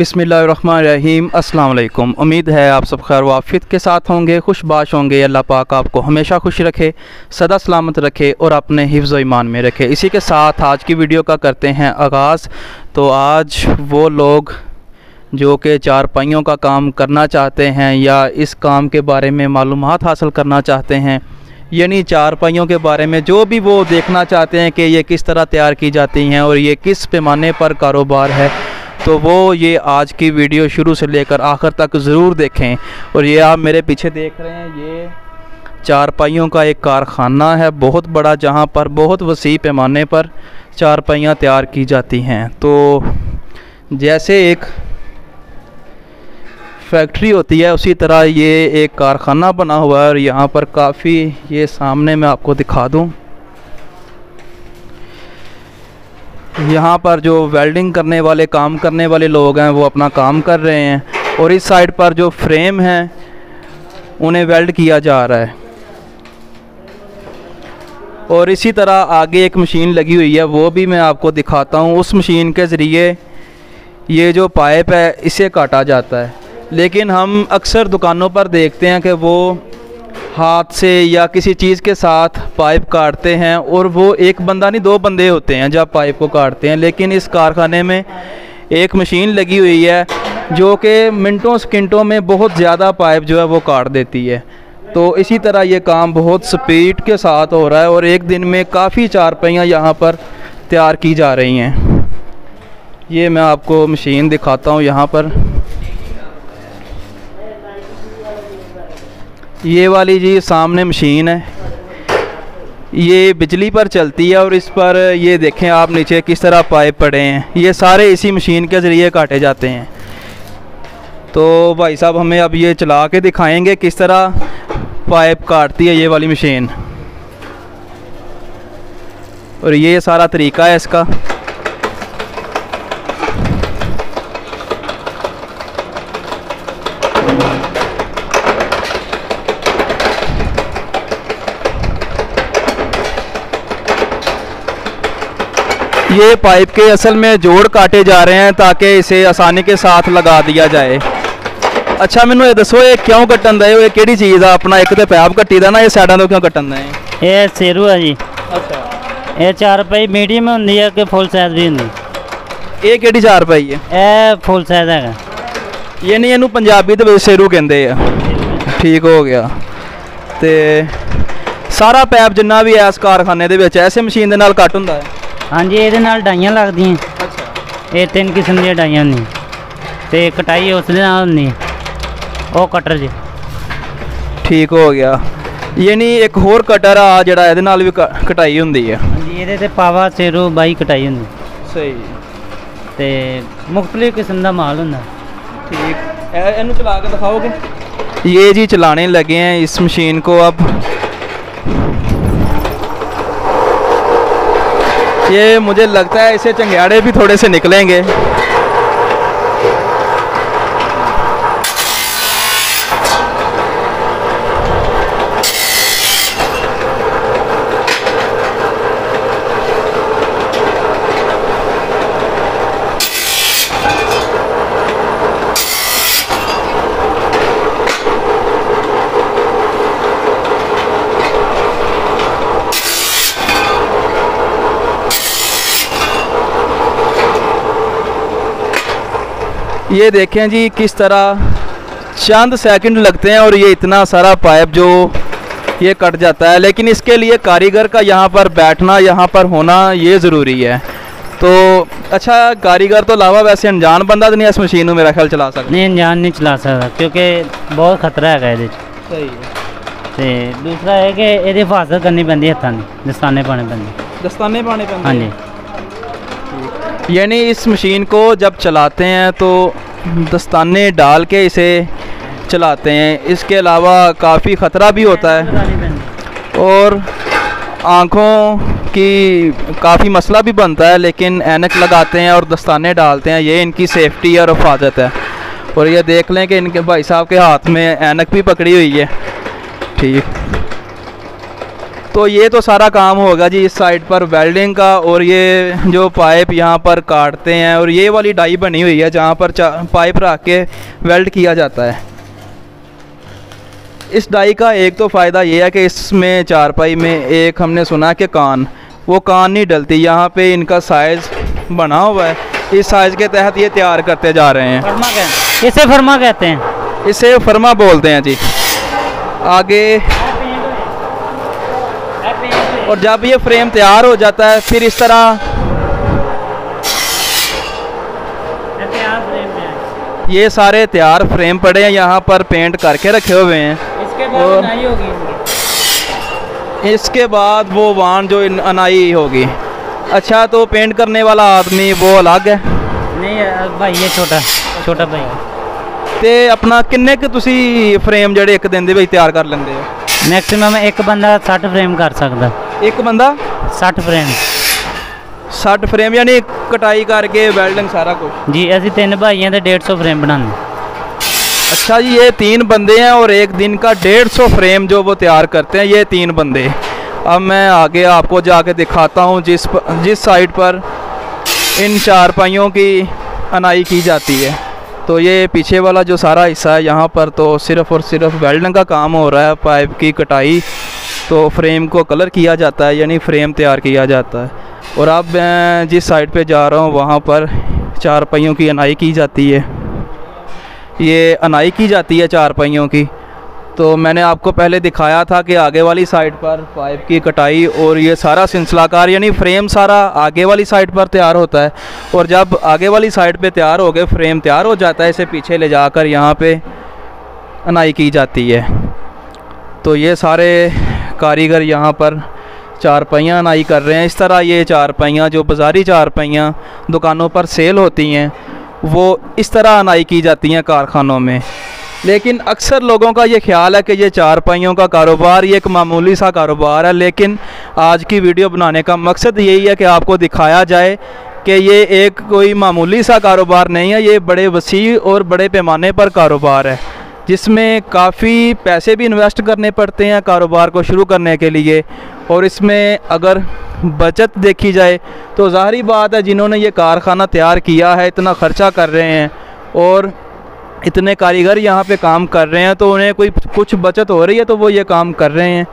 बिस्मिल्लाहिर्रहमानिर्रहीम। अस्सलाम वालेकुम। उम्मीद है आप सब खैर वाफियत के साथ होंगे, खुशबाश होंगे। अल्लाह पाक आपको हमेशा खुश रखे, सदा सलामत रखे और अपने हिफ्ज़ व ईमान में रखे। इसी के साथ आज की वीडियो का करते हैं आगाज़। तो आज वो लोग जो कि चारपाइयों का काम करना चाहते हैं या इस काम के बारे में मालूमात हासिल करना चाहते हैं, यानी चारपाइयों के बारे में जो भी वो देखना चाहते हैं कि ये किस तरह तैयार की जाती हैं और ये किस पैमाने पर कारोबार है, तो वो ये आज की वीडियो शुरू से लेकर आखिर तक ज़रूर देखें। और ये आप मेरे पीछे देख रहे हैं, ये चारपाइयों का एक कारखाना है बहुत बड़ा, जहाँ पर बहुत वसी पैमाने पर चारपाइयाँ तैयार की जाती हैं। तो जैसे एक फैक्ट्री होती है उसी तरह ये एक कारखाना बना हुआ है। और यहाँ पर काफ़ी, ये सामने मैं आपको दिखा दूँ, यहाँ पर जो वेल्डिंग करने वाले, काम करने वाले लोग हैं वो अपना काम कर रहे हैं और इस साइड पर जो फ्रेम हैं उन्हें वेल्ड किया जा रहा है। और इसी तरह आगे एक मशीन लगी हुई है, वो भी मैं आपको दिखाता हूँ। उस मशीन के ज़रिए ये जो पाइप है इसे काटा जाता है, लेकिन हम अक्सर दुकानों पर देखते हैं कि वो हाथ से या किसी चीज़ के साथ पाइप काटते हैं और वो एक बंदा नहीं, दो बंदे होते हैं जब पाइप को काटते हैं। लेकिन इस कारखाने में एक मशीन लगी हुई है जो कि मिनटों सेकंडों में बहुत ज़्यादा पाइप जो है वो काट देती है। तो इसी तरह ये काम बहुत स्पीड के साथ हो रहा है और एक दिन में काफ़ी चारपाइयाँ यहाँ पर तैयार की जा रही हैं। ये मैं आपको मशीन दिखाता हूँ। यहाँ पर ये वाली जी सामने मशीन है, ये बिजली पर चलती है और इस पर ये देखें आप नीचे किस तरह पाइप पड़े हैं, ये सारे इसी मशीन के ज़रिए काटे जाते हैं। तो भाई साहब हमें अब ये चला के दिखाएंगे किस तरह पाइप काटती है ये वाली मशीन, और ये सारा तरीका है इसका। ये पाइप के असल में जोड़ काटे जा रहे हैं ताकि इसे आसानी के साथ लगा दिया जाए। अच्छा मैनू ये दसो, ये क्यों कट्टन दे, ये केड़ी चीज़ है अपना? एक तो पैप कट्टी दा ना, ये साइडों तो क्यों कट्टन दे? ये सेरू है जी। अच्छा, ये चारपाई मीडियम होंदी है कि फुल साइज भी होंदी? ये केड़ी चारपाई है? ये फुल साइज है। ये नहीं, इनू पंजाबी दे विच सेरू कहंदे आ। ठीक हो गया। ते सारा पैप जिन्ना भी है इस कारखाने दे विच ऐसे मशीन दे नाल कट हुंदा है? हाँ जी, ये डाइयाँ लगदी हैं। अच्छा, ये 3 किस्म दी डाइयां होंदी ते कटाई उस दे नाल होंदी, वो कटर जी। ठीक हो गया। यानी एक होर कटर आ जिहड़ा इहदे नाल भी कटाई हुंदी है? हाँ जी, ये पावा सेरू बाई कटाई होंदी। सही। ते मुख्तलिफ किस्म दा माल होंदा। ठीक, इनू चला के दिखाओगे? ये जी चलाने लगे हैं इस मशीन को। अब ये मुझे लगता है इसे चंग्याड़े भी थोड़े से निकलेंगे। ये देखें जी किस तरह चंद सेकंड लगते हैं और ये इतना सारा पाइप जो ये कट जाता है। लेकिन इसके लिए कारीगर का यहाँ पर बैठना, यहाँ पर होना ये ज़रूरी है। तो अच्छा, कारीगर तो अलावा वैसे अनजान बंदा तो नहीं इस मशीन में मेरा ख्याल चला सकता? नहीं, अनजान नहीं चला सकता क्योंकि बहुत खतरा है ये। सही है। तो दूसरा है कि ये हिफाजत करनी पैंदी हत्थां दी, दस्ताने पाने पैंदे। दस्ताने पाने पैंदे? हाँ जी। यानी इस मशीन को जब चलाते हैं तो दस्ताने डाल के इसे चलाते हैं। इसके अलावा काफ़ी ख़तरा भी होता है और आँखों की काफ़ी मसला भी बनता है, लेकिन ऐनक लगाते हैं और दस्ताने डालते हैं। ये इनकी सेफ्टी और हिफाजत है। और ये देख लें कि इनके भाई साहब के हाथ में ऐनक भी पकड़ी हुई है। ठीक, तो ये तो सारा काम होगा जी इस साइड पर वेल्डिंग का, और ये जो पाइप यहाँ पर काटते हैं, और ये वाली डाई बनी हुई है जहाँ पर पाइप रख के वेल्ड किया जाता है। इस डाई का एक तो फ़ायदा ये है कि इसमें चारपाई में एक हमने सुना कि वो कान नहीं डलती। यहाँ पे इनका साइज़ बना हुआ है, इस साइज़ के तहत ये तैयार करते जा रहे हैं। फरमा कहते हैं, इसे फरमा कहते हैं, इसे फरमा बोलते हैं जी। आगे और जब ये फ्रेम तैयार हो जाता है फिर इस तरह ये सारे तैयार फ्रेम पड़े हैं, यहाँ पर पेंट करके रखे हुए हैं। और इसके बाद वो वान जो अनाई होगी। अच्छा, तो पेंट करने वाला आदमी वो अलग है? नहीं भाई, ये छोटा भाई। ते अपना किन्ने क तुसी फ्रेम जड़े एक दिन दे विच तैयार कर लेंदे हो? मैक्सिमम एक बंदा 60 फ्रेम कर सकता। एक बंदा 60 फ्रेम? 60 फ्रेम यानी कटाई करके वेल्डिंग सारा कुछ? जी, असी 3 भाई हैं तो 150 फ्रेम बनाने। अच्छा जी, ये 3 बंदे हैं और एक दिन का 150 फ्रेम जो वो तैयार करते हैं, ये 3 बंदे। अब मैं आगे आपको जाके दिखाता हूँ जिस साइड पर इन चारपाइयों की अनाई की जाती है। तो ये पीछे वाला जो सारा हिस्सा है, यहाँ पर तो सिर्फ़ और सिर्फ वेल्डिंग का काम हो रहा है, पाइप की कटाई, तो फ्रेम को कलर किया जाता है, यानी फ्रेम तैयार किया जाता है। और अब मैं जिस साइड पे जा रहा हूँ वहाँ पर चारपाइयों की अनाई की जाती है। ये अनाई की जाती है चारपाइयों की। तो मैंने आपको पहले दिखाया था कि आगे वाली साइड पर पाइप की कटाई और ये सारा सिलसिलाकार यानी फ्रेम सारा आगे वाली साइड पर तैयार होता है, और जब आगे वाली साइड पे तैयार हो गए, फ्रेम तैयार हो जाता है, इसे पीछे ले जाकर यहाँ पे अनाई की जाती है। तो ये सारे कारीगर यहाँ पर चारपाइयाँ अनाई कर रहे हैं। इस तरह ये चारपाइयाँ जो बाज़ारी चारपाइयाँ दुकानों पर सेल होती हैं, वो इस तरह अनाई की जाती हैं कारखानों में। लेकिन अक्सर लोगों का ये ख्याल है कि ये चारपाइयों का कारोबार ये एक मामूली सा कारोबार है, लेकिन आज की वीडियो बनाने का मकसद यही है कि आपको दिखाया जाए कि ये एक कोई मामूली सा कारोबार नहीं है, ये बड़े वसी और बड़े पैमाने पर कारोबार है, जिसमें काफ़ी पैसे भी इन्वेस्ट करने पड़ते हैं कारोबार को शुरू करने के लिए। और इसमें अगर बचत देखी जाए तो ज़ाहिरी बात है, जिन्होंने ये कारखाना तैयार किया है, इतना ख़र्चा कर रहे हैं और इतने कारीगर यहाँ पे काम कर रहे हैं, तो उन्हें कुछ बचत हो रही है तो वो ये काम कर रहे हैं।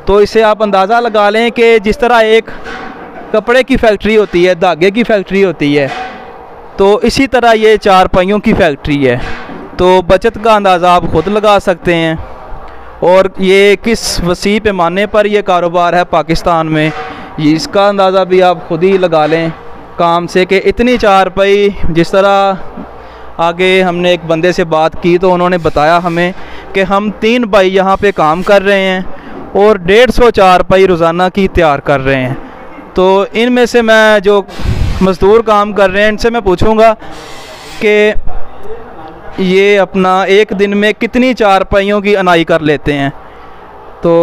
तो इससे आप अंदाज़ा लगा लें कि जिस तरह एक कपड़े की फैक्ट्री होती है, धागे की फैक्ट्री होती है, तो इसी तरह ये चारपाइयों की फैक्ट्री है। तो बचत का अंदाज़ा आप ख़ुद लगा सकते हैं। और ये किस वसी पैमाने पर ये कारोबार है पाकिस्तान में, इसका अंदाज़ा भी आप ख़ुद ही लगा लें काम से, कि इतनी चारपाई जिस तरह आगे हमने एक बंदे से बात की तो उन्होंने बताया हमें कि हम 3 भाई यहाँ पे काम कर रहे हैं और 150 चारपाई रोज़ाना की तैयार कर रहे हैं। तो इनमें से मैं जो मज़दूर काम कर रहे हैं इनसे मैं पूछूंगा कि ये अपना एक दिन में कितनी चारपाइयों की अनाई कर लेते हैं। तो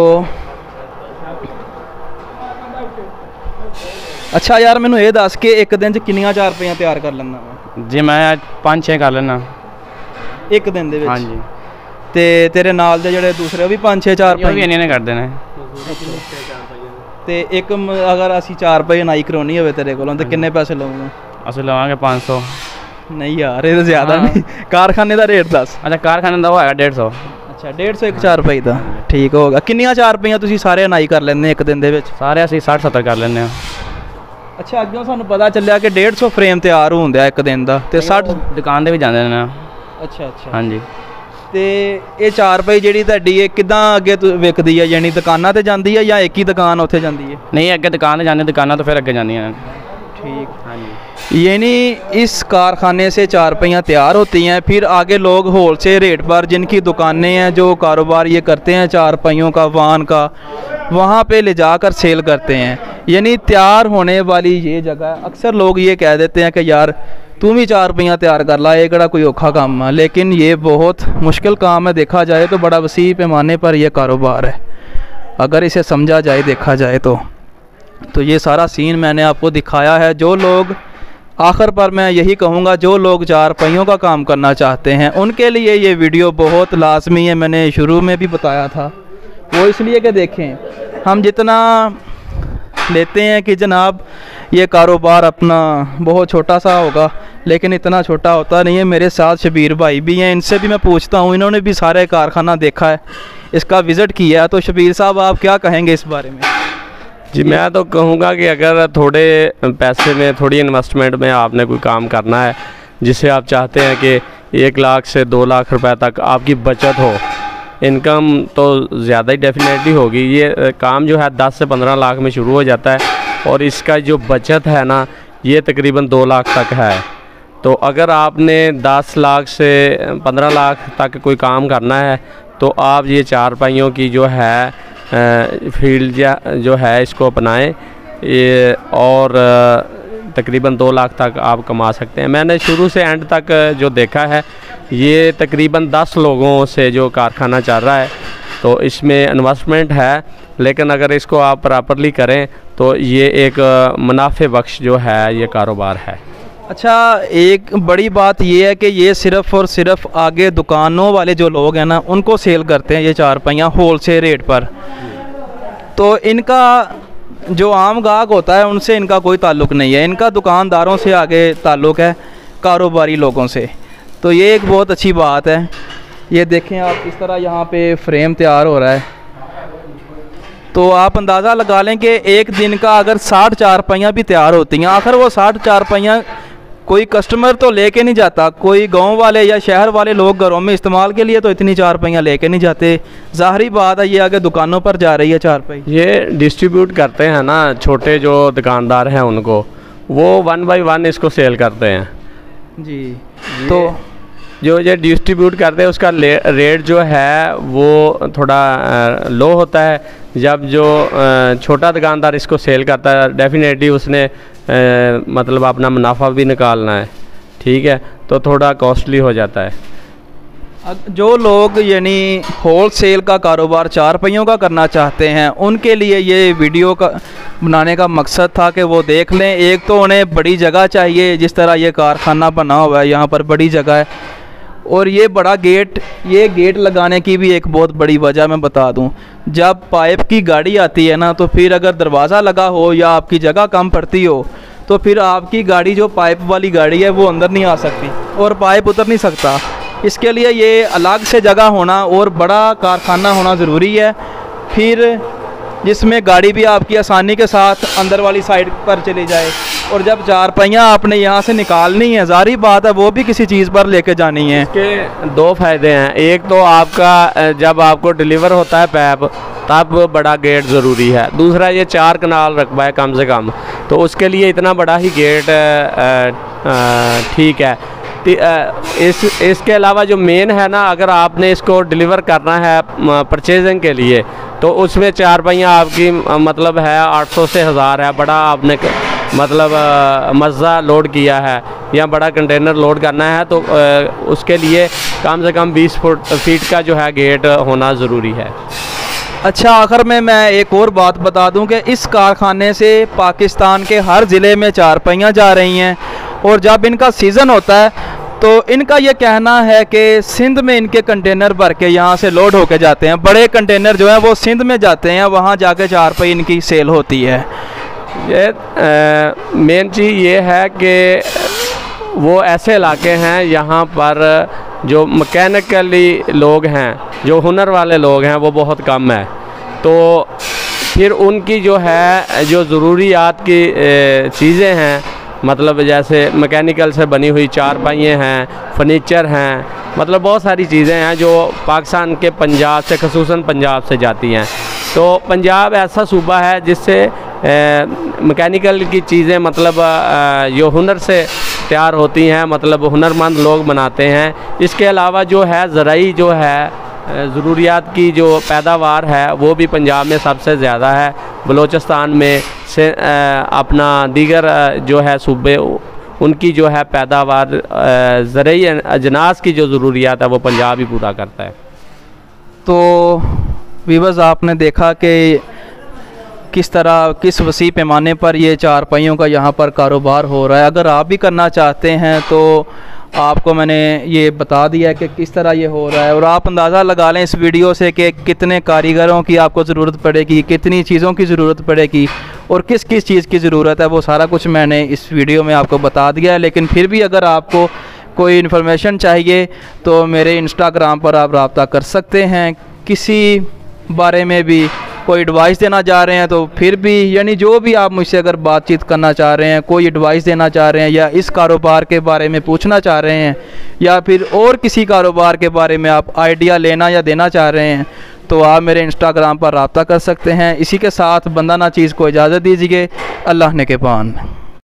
अच्छा यार, मैनू ये दस के एक दिन च कितनियां चारपाइयां तैयार कर लेना? जी मैं 5-6 कर लेना एक दिन दे विच। हाँ जी। ते तेरे नाल दे जेहड़े दूसरे वो भी 5-6 चारपाई इन्हें कर देने। ते एक अगर असी चारपाई अनाई करवानी होवे तेरे कोलों ते किन्ने पैसे लवांगे? असं लवांगे 500। नहीं यार, ये तो ज़्यादा नहीं। कारखाने का रेट दस। अच्छा, कारखाने का वो है 150। अच्छा, 150 एक चारपाई का, ठीक होगा। कितनियां चारपाइयां तुसीं सारे अनाई कर लेंदे एक दिन दे विच? सारे असीं 60-70 कर लेंगे। अच्छा, अग्गों सानू पता चलिया कि 150 फ्रेम तैयार होंदा एक दिन का, ते 60 दुकान दे भी जांदे ने। अच्छा अच्छा, हाँ जी। ते ये चारपाई ਜਿਹੜੀ ਤੁਹਾਡੀ ਇਹ ਕਿਦਾਂ ਅੱਗੇ ਵਿਕਦੀ ਹੈ, ਯਾਨੀ ਦੁਕਾਨਾਂ ਤੇ ਜਾਂਦੀ ਹੈ ਜਾਂ ਇੱਕ ਹੀ ਦੁਕਾਨ ਉੱਥੇ ਜਾਂਦੀ ਹੈ? नहीं, अगे दुकान जाने, दुकाना तो फिर अगे जानी है। ठीक। हाँ जी। यानी इस कारखाने से चारपाइयाँ तैयार होती हैं, फिर आगे लोग होलसेल रेट पर जिनकी दुकानें हैं, जो कारोबार ये करते हैं चारपाइयों का, वाहन का, वहाँ पे ले जाकर सेल करते हैं। यानी तैयार होने वाली ये जगह, अक्सर लोग ये कह देते हैं कि यार तू भी चारपाइयाँ तैयार कर ला, ये कड़ा कोई औखा काम है, लेकिन ये बहुत मुश्किल काम है। देखा जाए तो बड़ा वसी पैमाने पर यह कारोबार है, अगर इसे समझा जाए, देखा जाए तो ये सारा सीन मैंने आपको दिखाया है। जो लोग, आखिर पर मैं यही कहूँगा, जो लोग चारपाइयों का काम करना चाहते हैं उनके लिए ये वीडियो बहुत लाजमी है। मैंने शुरू में भी बताया था वो इसलिए कि देखें, हम जितना लेते हैं कि जनाब ये कारोबार अपना बहुत छोटा सा होगा, लेकिन इतना छोटा होता नहीं है। मेरे साथ शबीर भाई भी हैं, इनसे भी मैं पूछता हूँ, इन्होंने भी सारे कारखाना देखा है, इसका विज़िट किया। तो शबीर साहब आप क्या कहेंगे इस बारे में? जी, मैं तो कहूँगा कि अगर थोड़े पैसे में, थोड़ी इन्वेस्टमेंट में आपने कोई काम करना है जिसे आप चाहते हैं कि 1 लाख से 2 लाख रुपए तक आपकी बचत हो, इनकम तो ज़्यादा ही डेफिनेटली होगी। ये काम जो है 10 से 15 लाख में शुरू हो जाता है और इसका जो बचत है ना, ये तकरीबन 2 लाख तक है। तो अगर आपने 10 लाख से 15 लाख तक कोई काम करना है तो आप ये चारपाइयों की जो है फील्ड जो है इसको अपनाएं, ये और तकरीबन 2 लाख तक आप कमा सकते हैं। मैंने शुरू से एंड तक जो देखा है, ये तकरीबन 10 लोगों से जो कारखाना चल रहा है, तो इसमें इन्वेस्टमेंट है, लेकिन अगर इसको आप प्रॉपरली करें तो ये एक मुनाफे बख्श जो है ये कारोबार है। अच्छा, एक बड़ी बात ये है कि ये सिर्फ़ और सिर्फ आगे दुकानों वाले जो लोग हैं ना, उनको सेल करते हैं ये चारपाइयाँ होल सेल रेट पर। तो इनका जो आम गाहक होता है उनसे इनका कोई ताल्लुक़ नहीं है, इनका दुकानदारों से आगे ताल्लुक़ है, कारोबारी लोगों से। तो ये एक बहुत अच्छी बात है। ये देखें आप, इस तरह यहाँ पे फ्रेम तैयार हो रहा है, तो आप अंदाज़ा लगा लें कि एक दिन का अगर 60 चारपाइयाँ भी तैयार होती हैं, आखिर वो 60 चारपाइयाँ कोई कस्टमर तो लेके नहीं जाता, कोई गांव वाले या शहर वाले लोग घरों में इस्तेमाल के लिए तो इतनी चारपाइयाँ लेके नहीं जाते। ज़ाहरी बात है ये आगे दुकानों पर जा रही है चारपाई। ये डिस्ट्रीब्यूट करते हैं ना, छोटे जो दुकानदार हैं उनको, वो 1 बाय 1 इसको सेल करते हैं जी। तो जो ये डिस्ट्रीब्यूट करते हैं उसका रेट जो है वो थोड़ा लो होता है। जब जो छोटा दुकानदार इसको सेल करता है, डेफिनेटली उसने मतलब अपना मुनाफा भी निकालना है, ठीक है, तो थोड़ा कॉस्टली हो जाता है। जो लोग यानी होल सेल का कारोबार चारपाइयों का करना चाहते हैं, उनके लिए ये वीडियो का बनाने का मकसद था कि वो देख लें। एक तो उन्हें बड़ी जगह चाहिए, जिस तरह ये कारखाना बना हुआ है यहाँ पर बड़ी जगह है, और ये बड़ा गेट, ये गेट लगाने की भी एक बहुत बड़ी वजह मैं बता दूं। जब पाइप की गाड़ी आती है ना, तो फिर अगर दरवाज़ा लगा हो या आपकी जगह कम पड़ती हो, तो फिर आपकी गाड़ी, जो पाइप वाली गाड़ी है, वो अंदर नहीं आ सकती और पाइप उतर नहीं सकता। इसके लिए ये अलग से जगह होना और बड़ा कारखाना होना ज़रूरी है, फिर जिसमें गाड़ी भी आपकी आसानी के साथ अंदर वाली साइड पर चली जाए। और जब चारपाइयाँ आपने यहाँ से निकालनी है, ज़ाहिर बात है वो भी किसी चीज़ पर लेके जानी है। इसके 2 फ़ायदे हैं। एक तो आपका जब आपको डिलीवर होता है पैप, तब बड़ा गेट ज़रूरी है। दूसरा, ये 4 कनाल रकबा है कम से कम, तो उसके लिए इतना बड़ा ही गेट ठीक है। इसके अलावा जो मेन है ना, अगर आपने इसको डिलीवर करना है परचेजिंग के लिए, तो उसमें चारपाइयाँ आपकी मतलब है 800 से 1000 है। बड़ा आपने मतलब मज़ा लोड किया है या बड़ा कंटेनर लोड करना है, तो उसके लिए कम से कम 20 फीट का जो है गेट होना ज़रूरी है। अच्छा, आखिर में मैं एक और बात बता दूं कि इस कारखाने से पाकिस्तान के हर ज़िले में चारपाइयाँ जा रही हैं, और जब इनका सीज़न होता है तो इनका ये कहना है कि सिंध में इनके कंटेनर भर के यहाँ से लोड होके जाते हैं। बड़े कंटेनर जो हैं वो सिंध में जाते हैं, वहाँ जाके चारपाई इनकी सेल होती है। ये मेन चीज़ ये है कि वो ऐसे इलाके हैं यहाँ पर जो मैकेनिकली लोग हैं, जो हुनर वाले लोग हैं, वो बहुत कम है। तो फिर उनकी जो है, जो ज़रूरियात की चीज़ें हैं, मतलब जैसे मैकेनिकल से बनी हुई चारपाइयाँ हैं, फर्नीचर हैं, मतलब बहुत सारी चीज़ें हैं जो पाकिस्तान के पंजाब से, ख़ुसूसन पंजाब से जाती हैं। तो पंजाब ऐसा सूबा है जिससे मैकेनिकल की चीज़ें मतलब जो हुनर से तैयार होती हैं, मतलब हुनरमंद लोग बनाते हैं। इसके अलावा जो है ज़राई जो है ज़रूरियात की जो पैदावार है, वो भी पंजाब में सबसे ज़्यादा है। बलूचिस्तान में से अपना दीगर जो है सूबे, उनकी जो है पैदावार ज़राई अजनास की जो ज़रूरियात है वो पंजाब ही पूरा करता है। तो वीवर्स, आपने देखा कि किस तरह किस वसी पैमाने पर ये चारपाइयों का यहाँ पर कारोबार हो रहा है। अगर आप भी करना चाहते हैं तो आपको मैंने ये बता दिया है कि किस तरह ये हो रहा है, और आप अंदाज़ा लगा लें इस वीडियो से कि कितने कारीगरों की आपको ज़रूरत पड़ेगी, कितनी चीज़ों की ज़रूरत पड़ेगी और किस किस चीज़ की ज़रूरत है। वो सारा कुछ मैंने इस वीडियो में आपको बता दिया है। लेकिन फिर भी अगर आपको कोई इन्फॉर्मेशन चाहिए तो मेरे इंस्टाग्राम पर आप रब्ता कर सकते हैं। किसी बारे में भी कोई एडवाइस देना चाह रहे हैं तो फिर भी, यानी जो भी आप मुझसे अगर बातचीत करना चाह रहे हैं, कोई एडवाइस देना चाह रहे हैं या इस कारोबार के बारे में पूछना चाह रहे हैं या फिर और किसी कारोबार के बारे में आप आइडिया लेना या देना चाह रहे हैं तो आप मेरे इंस्टाग्राम पर रब्ता कर सकते हैं। इसी के साथ बंदा ना चीज़ को इजाज़त दीजिए। अल्लाह ने के पान।